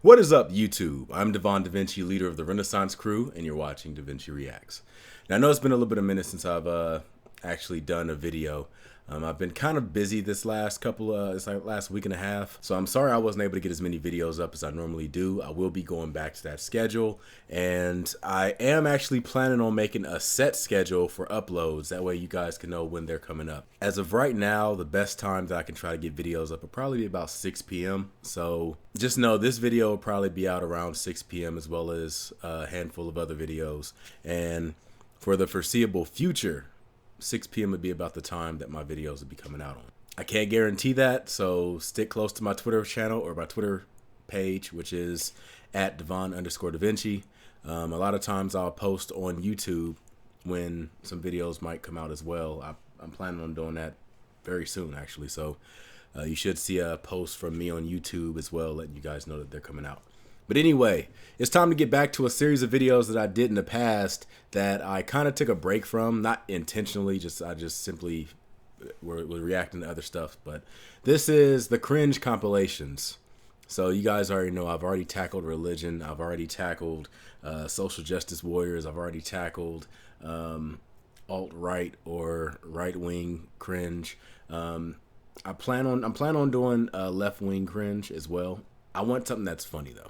What is up, YouTube? I'm Devon DaVinci, leader of the Renaissance crew, and you're watching DaVinci Reacts. Now, I know it's been a little bit of a minute since I've actually done a video. I've been kind of busy this last last week and a half, so I'm sorry I wasn't able to get as many videos up as I normally do. I will be going back to that schedule, and I am actually planning on making a set schedule for uploads. That way you guys can know when they're coming up. As of right now, the best time that I can try to get videos up will probably be about 6 p.m. So just know this video will probably be out around 6 p.m. as well as a handful of other videos. And for the foreseeable future, 6 p.m. would be about the time that my videos would be coming out on. I can't guarantee that, so stick close to my Twitter channel or my Twitter page, which is at Devon_DaVinci. A lot of times I'll post on YouTube when some videos might come out as well. I'm planning on doing that very soon, actually. So you should see a post from me on YouTube as well, letting you guys know that they're coming out. But anyway, it's time to get back to a series of videos that I did in the past that I kind of took a break from, not intentionally, I just simply was reacting to other stuff. But this is the cringe compilations. So you guys already know I've already tackled religion. I've already tackled social justice warriors. I've already tackled alt-right or right-wing cringe. I'm planning on doing left-wing cringe as well. I want something that's funny though.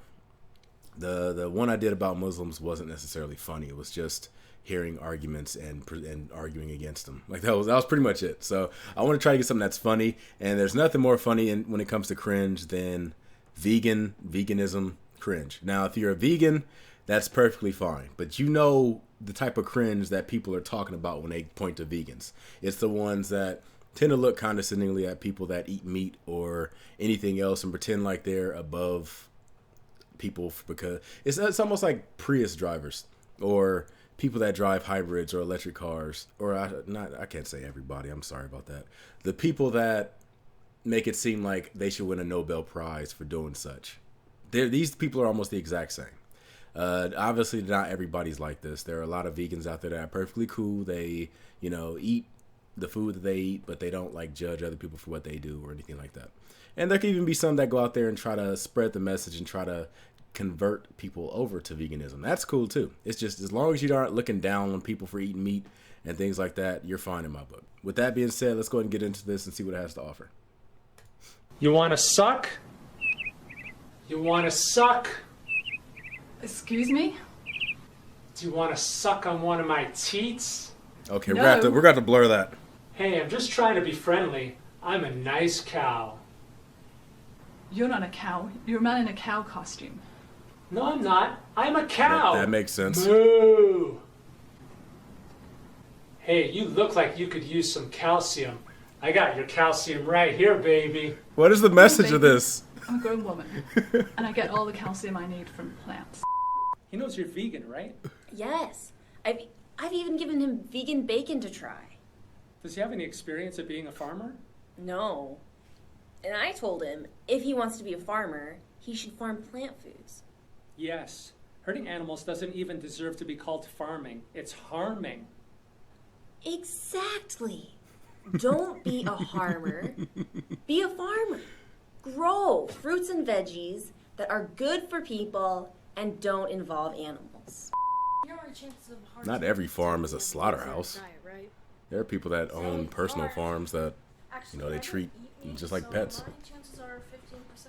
The one I did about Muslims wasn't necessarily funny. It was just hearing arguments and arguing against them. Like that was pretty much it. So I want to try to get something that's funny, and there's nothing more funny when it comes to cringe than veganism cringe. Now, if you're a vegan, that's perfectly fine, but you know the type of cringe that people are talking about when they point to vegans. It's the ones that tend to look condescendingly at people that eat meat or anything else and pretend like they're above people, because it's almost like Prius drivers or people that drive hybrids or electric cars, or I can't say everybody, I'm sorry about that. The people that make it seem like they should win a Nobel Prize for doing such. These people are almost the exact same. Obviously not everybody's like this. There are a lot of vegans out there that are perfectly cool. They, eat the food that they eat, but they don't like judge other people for what they do or anything like that. And there can even be some that go out there and try to spread the message and try to convert people over to veganism. That's cool too. It's just as long as you aren't looking down on people for eating meat and things like that, you're fine in my book. With that being said, let's go ahead and get into this and see what it has to offer. You want to suck? You want to suck? Excuse me? Do you want to suck on one of my teats? Okay, No. we're gonna have to blur that. Hey, I'm just trying to be friendly. I'm a nice cow. You're not a cow. You're a man in a cow costume. No, I'm not. I'm a cow. That makes sense. Moo. Hey, you look like you could use some calcium. I got your calcium right here, baby. What is the message of this? I'm a grown woman, and I get all the calcium I need from plants. He knows you're vegan, right? Yes. I've even given him vegan bacon to try. Does he have any experience of being a farmer? No. And I told him if he wants to be a farmer, he should farm plant foods. Yes. Hurting animals doesn't even deserve to be called farming. It's harming. Exactly. Don't be a harmer. Be a farmer. Grow fruits and veggies that are good for people and don't involve animals. Not every farm is a slaughterhouse. There are people that own personal farms that, they treat just like pets. Chances are 15%.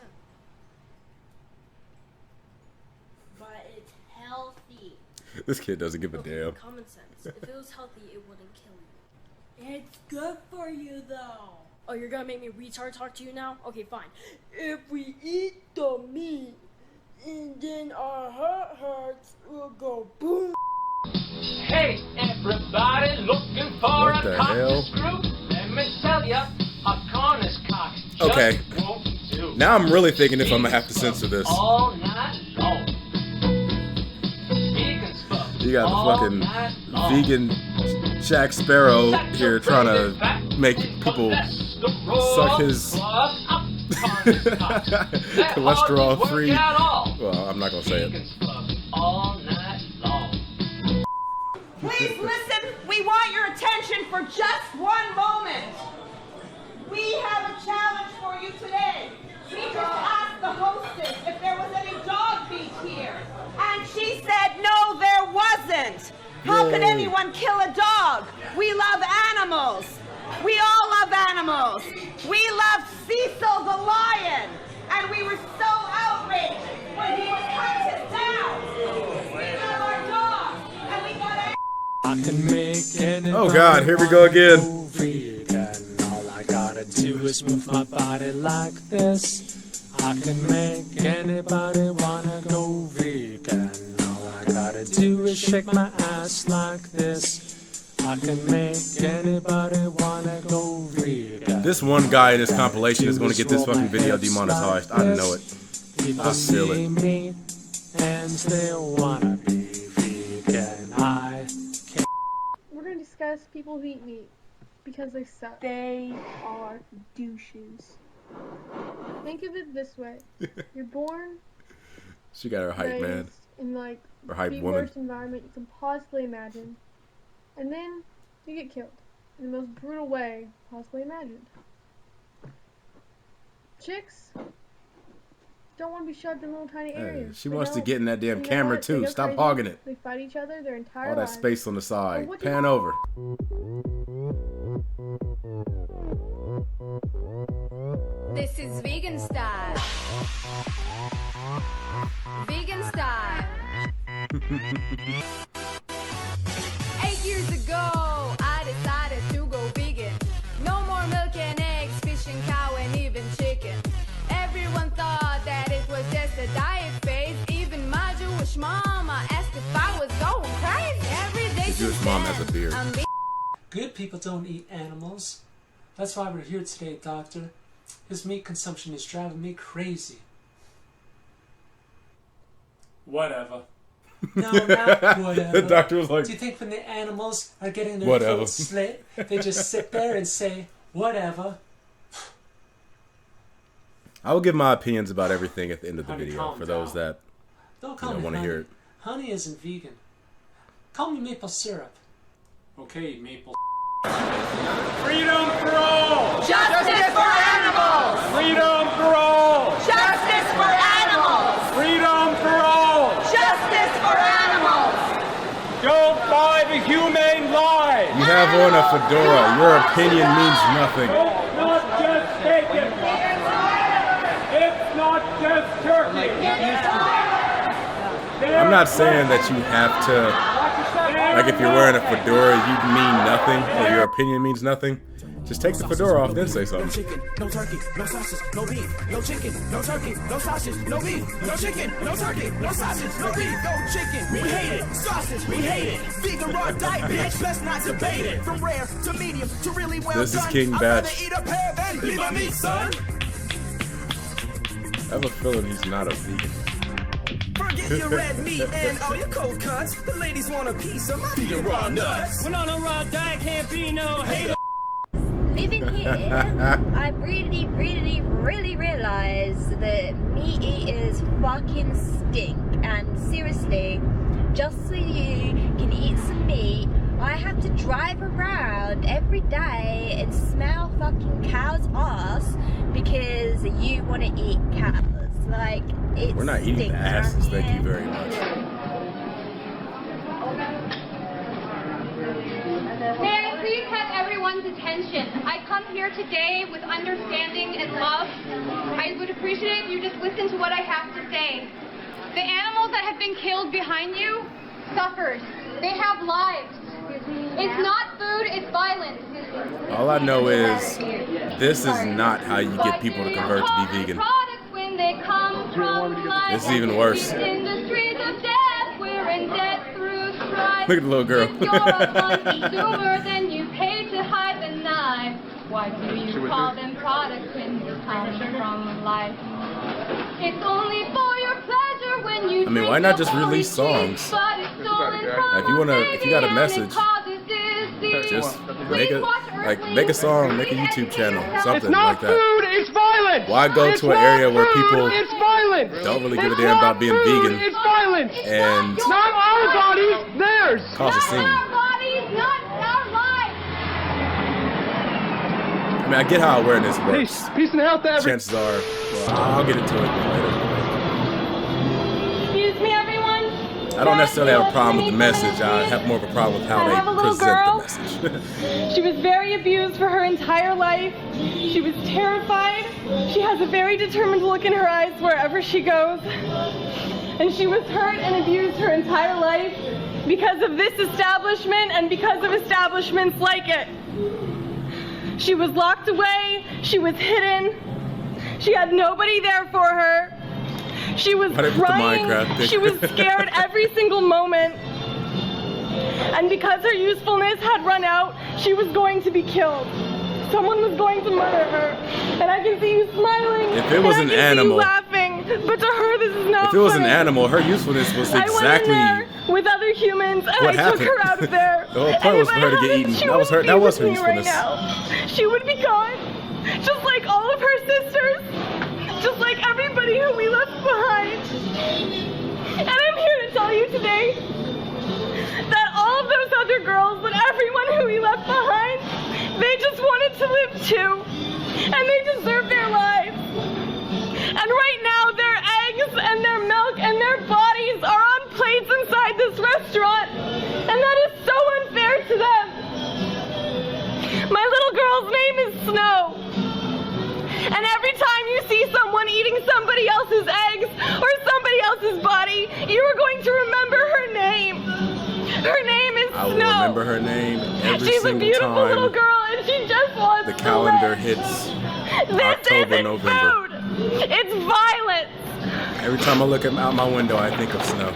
But it's healthy. This kid doesn't give a damn. Common sense. If it was healthy, it wouldn't kill you. It's good for you, though. Oh, you're gonna make me retard talk to you now? Okay, fine. If we eat the meat, and then our hearts will go boom. Hey, everybody looking for What the a cock hell? to screw? Let me tell ya, a corner's cock just Okay. won't do. Now I'm really thinking if I'm gonna have to censor this. All night long. Vegans fuck You got all the fucking night long. vegan Jack Sparrow Such a here trying crazy to fact. make people Cholesterol suck his plus up corner's cock. That cholesterol hardly free. work at all. Well, I'm not gonna say it. Vegans fuck all night long. Please listen, we want your attention for just one moment. We have a challenge for you today. We just asked the hostess if there was any dog How could Yay. anyone kill a dog? We love animals. We all love animals. We love Cecil the lion. And we were so outraged when he was hunted down. We love our dogs. And we got I can make anybody Oh God, here we go again. vegan. All I gotta do is move my body like this. I can make anybody wanna go vegan. All I gotta do is shake my ass like this. I can make anybody wanna go vegan. This one guy in this compilation is going to get this fucking video demonetized. I know it. People I feel see it. me and they wanna be vegan. We're gonna discuss people who eat meat because they suck. They are douches. Think of it this way: you're born, She got her hype man. raised in like Or hype the woman. worst environment you can possibly imagine, and then you get killed in the most brutal way possibly imagined. Chicks don't want to be shoved in little tiny Hey, areas. she They wants to don't. get in that damn You know camera what? They too. go Stop crazy. hogging it. They fight each other their entire All that lives. space on the side. what do you Pan want? over. This is vegan style. Vegan style. 8 years ago, I decided to go vegan. No more milk and eggs, fish and cow, and even chicken. Everyone thought that it was just a diet phase. Even my Jewish mama asked if I was going crazy. Every day The Jewish since mom then, has a beard. I'm Good people don't eat animals. That's why we're here today, Doctor. His meat consumption is driving me crazy. Whatever. No, not whatever. The doctor was like, Do you think when the animals are getting their Whatever. throats slit, they just sit there and say, whatever? I will give my opinions about everything at the end of the Honey, video calm for those down. that Don't call me want to honey. hear it. Honey isn't vegan. Call me maple syrup. Okay, maple. Freedom for all! Justice for animals! Freedom for all! Justice for animals! Freedom for all! Justice for animals! Don't buy the humane lie! You have on a fedora. Your opinion means nothing. It's not just bacon! It's not just turkey! I'm not saying that you have to, like if you're wearing a fedora, you mean nothing, or your opinion means nothing. Just take the fedora off, then say something. chicken, no turkey, no sausage, no beef, no chicken, no turkey, no sausage, no beef, no chicken, no turkey, no sausage, no beef, no chicken. We hate it, sausage, we hate it. Vegan raw diet, bitch, let's not debate it. From rare to medium to really well This is done. King I'd Batch. rather eat a pear than be my meat, son. I have a feeling he's not a vegan. Forget your red meat and all your cold cuts. The ladies want a piece of my vegan raw nuts. When on a raw diet can't be no hater. living here, I really realize that meat eaters fucking stink. And seriously, just so you can eat some meat, I have to drive around every day and smell fucking cow's ass because you want to eat cows. Like, it's We're not eating the asses, thank you very much. May I please have everyone's attention? I come here today with understanding and love. I would appreciate if you just listen to what I have to say. The animals that have been killed behind you suffers. They have lives. It's not food, it's violence. All I know is this is not how you get people to convert to be vegan. When they come from This is even worse. industries of death, we're in debt through strife. Look at the little girl. If you're a consumer, then you pay to hide the knife. Why do you call them products when they come from life? It's only for your pleasure when you I mean, why not just release songs? If you got a message, just make a song, make a YouTube channel, something like that. Food, it's violence! Why go It's to an not area where food, people it's violence! don't really give a It's damn not about being food, vegan It's violence! and Not our bodies, theirs! cause a scene? Our bodies, not our lives. I mean, I get how awareness works. Peace and health, everyone. Chances are, well, I'll get into it later. Excuse me, everyone. I don't necessarily have a problem with the message. I have more of a problem with how they present the message. She was very abused for her entire life. She was terrified. She has a very determined look in her eyes wherever she goes. And she was hurt and abused her entire life because of this establishment and because of establishments like it. She was locked away. She was hidden. She had nobody there for her. She was crying. She was scared every single moment. And because her usefulness had run out, she was going to be killed. Someone was going to murder her. And I can see you smiling. If it was an animal, laughing. But to her, this is not If it was funny. an animal, her usefulness was exactly I went in there with other humans, and what I took her out of there. The whole point was for her to get eaten. That was her usefulness. Right now. She would be gone, just like all of her sisters, just like everybody who we left behind. And I'm here to tell you today that all of those other girls and everyone who we left behind, they just wanted to live too, and they deserve their lives. And right now, their eggs and their milk and their bodies are on plates inside this restaurant, and that is so unfair to them. My little girl's name is Snow. And every time you see someone eating somebody else's eggs or somebody else's body, you are going to remember her name. Her name is Snow. I will remember her name every She's single a beautiful time little girl, and she just wants the to calendar live. hits This October, isn't November. food. It's violence. Every time I look out my window, I think of Snow.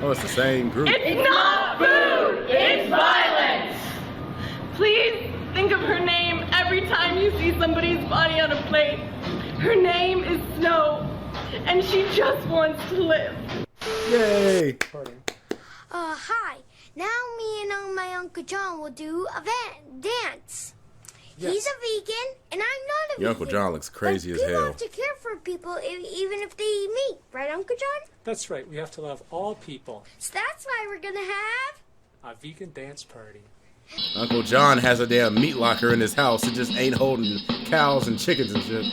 Oh, it's the same group. It's not food. It's violence. Please think of her name every time you see somebody's body on a plate. Her name is Snow, and she just wants to live. Yay! Hi. Now me and my Uncle John will do a dance. Yes. He's a vegan, and I'm not a vegan. Your Uncle John looks crazy but as people hell. have to care for people even if they eat meat. Right, Uncle John? That's right. We have to love all people. So that's why we're going to have A vegan dance party. Uncle John has a damn meat locker in his house. It just ain't holding cows and chickens and shit.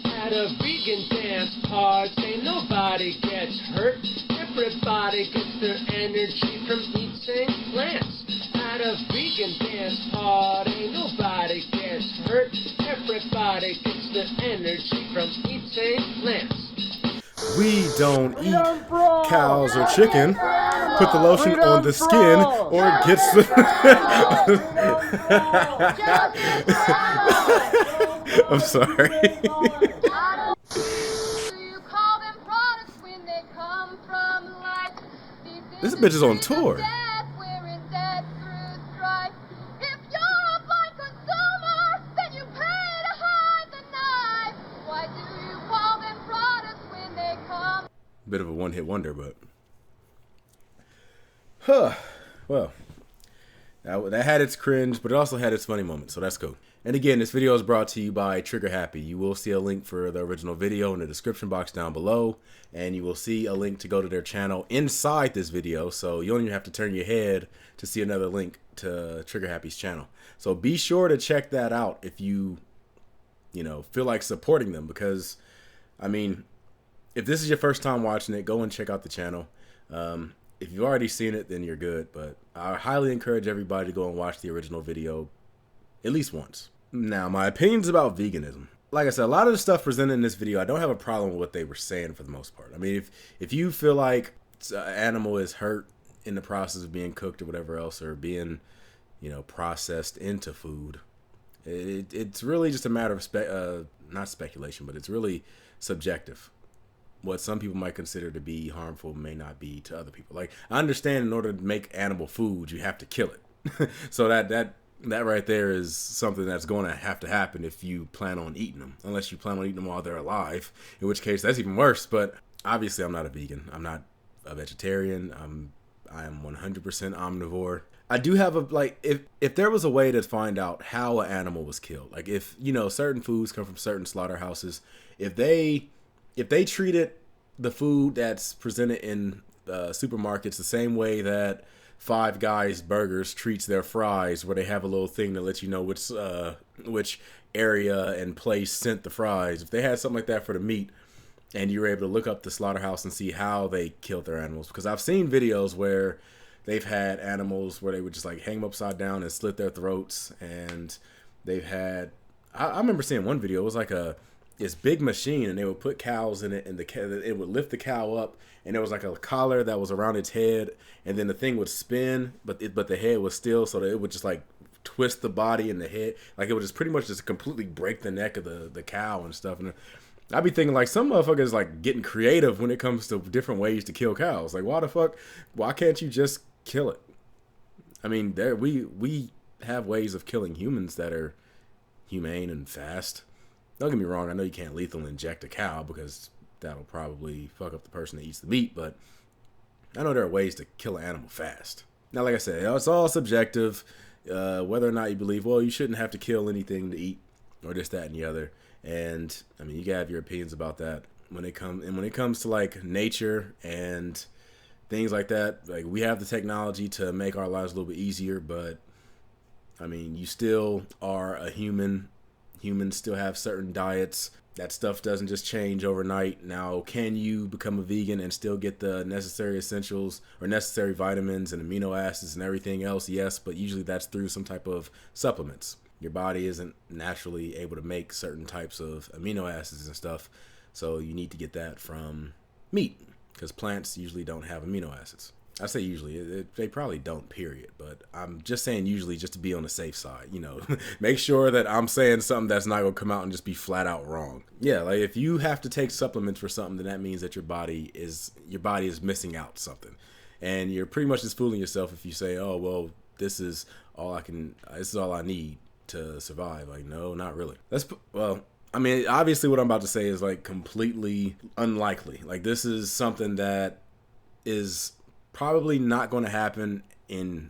At a vegan dance party, nobody gets hurt. Everybody gets their energy from eating plants. At a vegan dance party, nobody gets hurt. Everybody gets their energy from eating plants. We don't eat cows or chicken. Put the lotion on the skin or it gets the... I'm sorry. This bitch is on tour. Bit of a one-hit wonder, but well, that had its cringe, but it also had its funny moments, so that's cool. And again, this video is brought to you by Trigger Happy. You will see a link for the original video in the description box down below, and you will see a link to go to their channel inside this video, so you don't even have to turn your head to see another link to Trigger Happy's channel. So be sure to check that out if you feel like supporting them, because I mean, if this is your first time watching it, go and check out the channel. If you've already seen it, then you're good. But I highly encourage everybody to go and watch the original video at least once. Now, my opinions about veganism. Like I said, a lot of the stuff presented in this video, I don't have a problem with what they were saying for the most part. I mean, if you feel like an animal is hurt in the process of being cooked or whatever else, or being, processed into food, it's really just a matter of not speculation, but it's really subjective. What some people might consider to be harmful may not be to other people. Like, I understand in order to make animal food, you have to kill it. So that right there is something that's going to have to happen if you plan on eating them. Unless you plan on eating them while they're alive, in which case that's even worse. But obviously I'm not a vegan. I'm not a vegetarian. I am 100% omnivore. I do have if there was a way to find out how an animal was killed, like if, certain foods come from certain slaughterhouses, if they treated the food that's presented in supermarkets the same way that Five Guys Burgers treats their fries, where they have a little thing to let you know which area and place sent the fries, if they had something like that for the meat, and you were able to look up the slaughterhouse and see how they killed their animals, because I've seen videos where they've had animals where they would just like hang them upside down and slit their throats, and they've had, I remember seeing one video, it was like this big machine, and they would put cows in it, and it would lift the cow up, and there was like a collar that was around its head, and then the thing would spin, but the head was still, so that it would just like twist the body and the head, like it would just pretty much just completely break the neck of the cow and stuff. And I'd be thinking like some motherfuckers like getting creative when it comes to different ways to kill cows. Like why can't you just kill it? I mean, we have ways of killing humans that are humane and fast. Don't get me wrong, I know you can't lethal inject a cow because that'll probably fuck up the person that eats the meat, but I know there are ways to kill an animal fast. Now, like I said, it's all subjective, whether or not you believe, well, you shouldn't have to kill anything to eat, or this, that, and the other. And I mean, you gotta have your opinions about that. When it comes to like nature and things like that, like we have the technology to make our lives a little bit easier, but I mean, you still are a human. Humans still have certain diets. That stuff doesn't just change overnight. Now, can you become a vegan and still get the necessary essentials or necessary vitamins and amino acids and everything else? Yes, but usually that's through some type of supplements. Your body isn't naturally able to make certain types of amino acids and stuff, so you need to get that from meat, because plants usually don't have amino acids. I say usually, they probably don't, period, but I'm just saying usually just to be on the safe side, you know. Make sure that I'm saying something that's not going to come out and just be flat out wrong. Yeah, like if you have to take supplements for something, then that means that your body is missing out something. And you're pretty much just fooling yourself if you say, oh, well, this is all I need to survive. Like, no, not really. I mean, obviously what I'm about to say is like completely unlikely. Like, this is something that is probably not going to happen in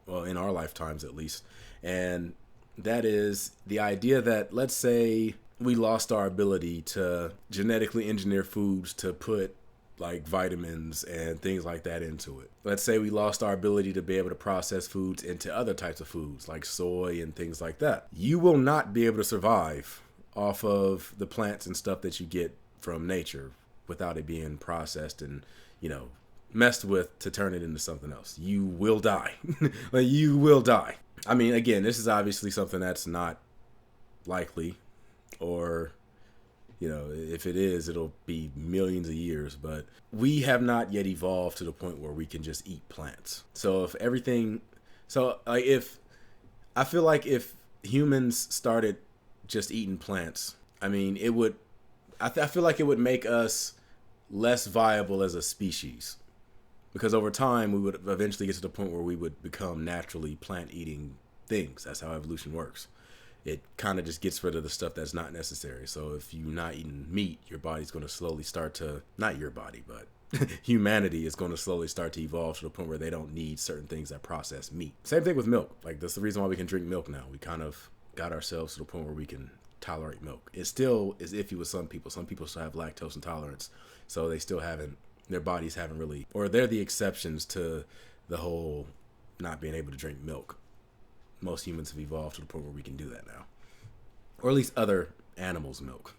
our lifetimes at least. And that is the idea that, let's say we lost our ability to genetically engineer foods to put like vitamins and things like that into it. Let's say we lost our ability to be able to process foods into other types of foods like soy and things like that. You will not be able to survive off of the plants and stuff that you get from nature without it being processed and, you know, messed with to turn it into something else. You will die. Like, you will die. I mean, again, this is obviously something that's not likely, or, you know, if it is, it'll be millions of years, but we have not yet evolved to the point where we can just eat plants. So I feel like if humans started just eating plants, I mean, I feel like it would make us less viable as a species. Because over time, we would eventually get to the point where we would become naturally plant-eating things. That's how evolution works. It kind of just gets rid of the stuff that's not necessary. So if you're not eating meat, your body's going to slowly start to, not your body, but humanity is going to slowly start to evolve to the point where they don't need certain things that process meat. Same thing with milk. Like, that's the reason why we can drink milk now. We kind of got ourselves to the point where we can tolerate milk. It still is iffy with some people. Some people still have lactose intolerance. So they still haven't, their bodies haven't really, or they're the exceptions to the whole not being able to drink milk. Most humans have evolved to the point where we can do that now, or at least other animals' milk.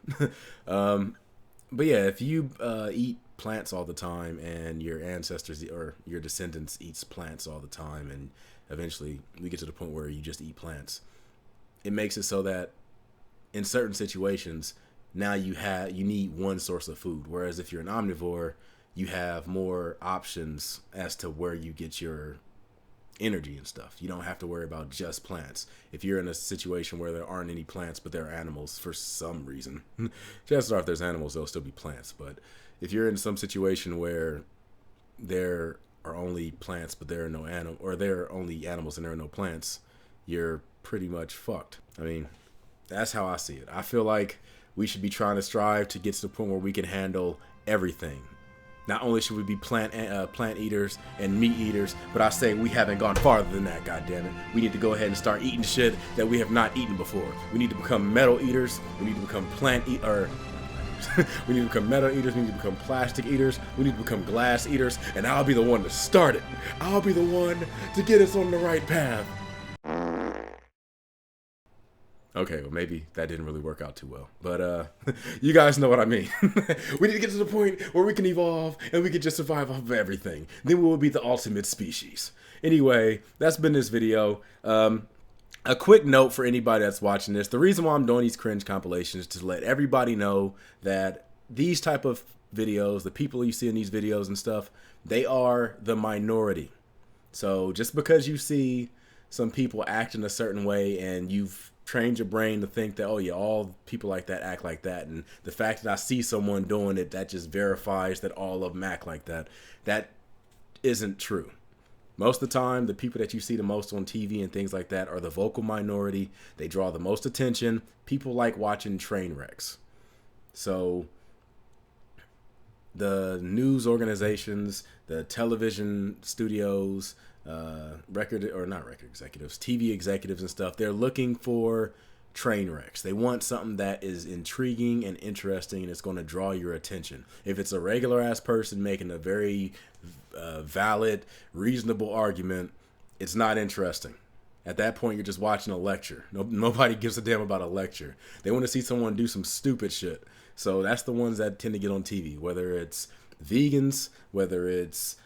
But yeah, if you eat plants all the time, and your ancestors or your descendants eats plants all the time, and eventually we get to the point where you just eat plants, it makes it so that in certain situations now you need one source of food, whereas if you're an omnivore, you have more options as to where you get your energy and stuff. You don't have to worry about just plants. If you're in a situation where there aren't any plants, but there are animals for some reason, chances are if there's animals, there'll still be plants. But if you're in some situation where there are only plants, but there are no animals, or there are only animals and there are no plants, you're pretty much fucked. I mean, that's how I see it. I feel like we should be trying to strive to get to the point where we can handle everything. Not only should we be plant eaters and meat eaters, but I say we haven't gone farther than that, goddammit. We need to go ahead and start eating shit that we have not eaten before. We need to become metal eaters. We need to become we need to become metal eaters. We need to become plastic eaters. We need to become glass eaters. And I'll be the one to start it. I'll be the one to get us on the right path. Okay, well, maybe that didn't really work out too well. But you guys know what I mean. We need to get to the point where we can evolve and we can just survive off of everything. Then we will be the ultimate species. Anyway, that's been this video. A quick note for anybody that's watching this. The reason why I'm doing these cringe compilations is to let everybody know that these type of videos, the people you see in these videos and stuff, they are the minority. So just because you see some people acting a certain way and you've trained your brain to think that, oh yeah, all people like that act like that, and the fact that I see someone doing it, that just verifies that all of them act like that. That isn't true. Most of the time, the people that you see the most on TV and things like that are the vocal minority. They draw the most attention. People like watching train wrecks. So the news organizations, the television studios, TV executives and stuff, they're looking for train wrecks. They want something that is intriguing and interesting and it's going to draw your attention. If it's a regular ass person making a very valid, reasonable argument, it's not interesting. At that point, you're just watching a lecture. Nobody gives a damn about a lecture. They want to see someone do some stupid shit. So that's the ones that tend to get on TV, whether it's vegans, whether it's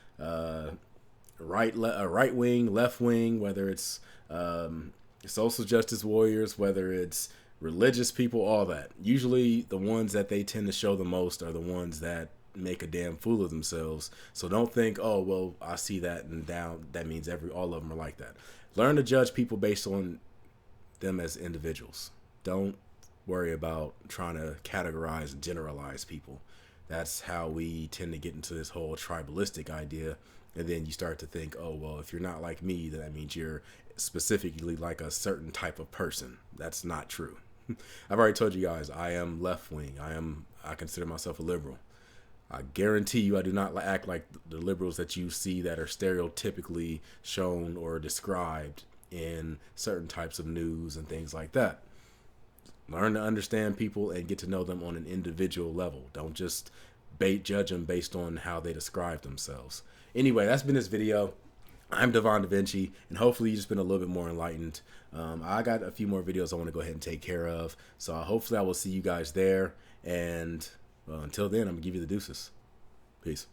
right wing, left wing, whether it's social justice warriors, whether it's religious people, all that. Usually the ones that they tend to show the most are the ones that make a damn fool of themselves. So don't think, oh well, I see that and that means all of them are like that. Learn to judge people based on them as individuals. Don't worry about trying to categorize and generalize people. That's how we tend to get into this whole tribalistic idea. And then you start to think, oh, well, if you're not like me, then that means you're specifically like a certain type of person. That's not true. I've already told you guys, I am left wing. I consider myself a liberal. I guarantee you I do not act like the liberals that you see that are stereotypically shown or described in certain types of news and things like that. Learn to understand people and get to know them on an individual level. Don't just judge them based on how they describe themselves. Anyway, that's been this video. I'm Devon DaVinci, and hopefully you've just been a little bit more enlightened. I got a few more videos I want to go ahead and take care of, so hopefully I will see you guys there. And until then, I'm going to give you the deuces. Peace.